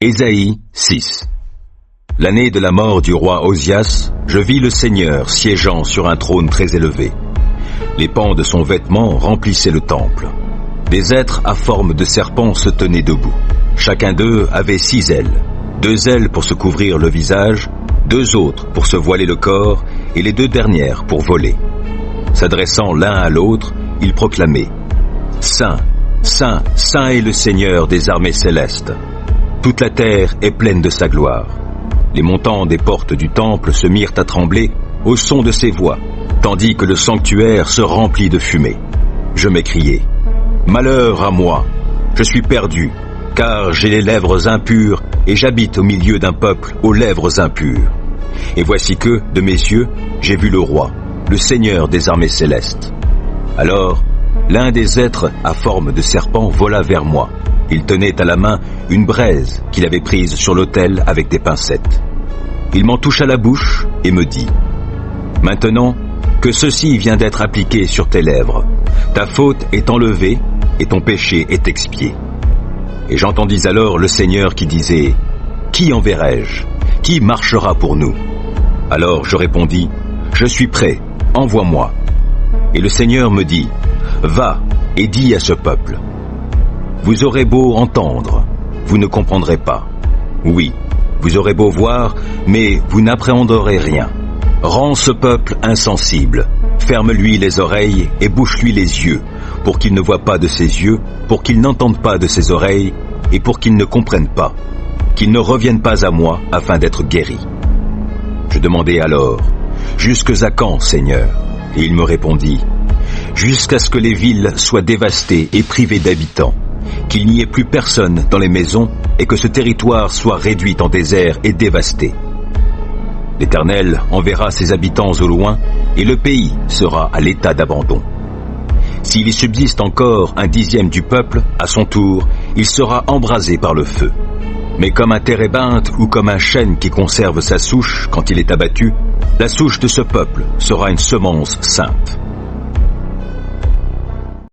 Ésaïe 6. L'année de la mort du roi Osias, je vis le Seigneur siégeant sur un trône très élevé. Les pans de son vêtement remplissaient le temple. Des êtres à forme de serpent se tenaient debout. Chacun d'eux avait 6 ailes. 2 ailes pour se couvrir le visage, 2 autres pour se voiler le corps, et les 2 dernières pour voler. S'adressant l'un à l'autre, ils proclamaient « Saint, Saint, Saint est le Seigneur des armées célestes. Toute la terre est pleine de sa gloire. » Les montants des portes du temple se mirent à trembler au son de ses voix, tandis que le sanctuaire se remplit de fumée. Je m'écriai « Malheur à moi, je suis perdu, car j'ai les lèvres impures et j'habite au milieu d'un peuple aux lèvres impures. Et voici que, de mes yeux, j'ai vu le roi, le Seigneur des armées célestes. » Alors, l'un des êtres à forme de serpent vola vers moi. Il tenait à la main une braise qu'il avait prise sur l'autel avec des pincettes. Il m'en toucha la bouche et me dit « Maintenant que ceci vient d'être appliqué sur tes lèvres, ta faute est enlevée et ton péché est expié. » Et j'entendis alors le Seigneur qui disait « Qui enverrai-je? Qui marchera pour nous ?» Alors je répondis « Je suis prêt, envoie-moi. » Et le Seigneur me dit « Va et dis à ce peuple. Vous aurez beau entendre, vous ne comprendrez pas. Oui, vous aurez beau voir, mais vous n'appréhenderez rien. Rends ce peuple insensible, ferme-lui les oreilles et bouche-lui les yeux, pour qu'il ne voie pas de ses yeux, pour qu'il n'entende pas de ses oreilles, et pour qu'il ne comprenne pas, qu'il ne revienne pas à moi afin d'être guéri. » Je demandai alors, « Jusque à quand, Seigneur ?» Et il me répondit, « Jusqu'à ce que les villes soient dévastées et privées d'habitants, qu'il n'y ait plus personne dans les maisons et que ce territoire soit réduit en désert et dévasté. L'Éternel enverra ses habitants au loin et le pays sera à l'état d'abandon. S'il y subsiste encore un 10e du peuple, à son tour, il sera embrasé par le feu. Mais comme un térébinthe ou comme un chêne qui conserve sa souche quand il est abattu, la souche de ce peuple sera une semence sainte.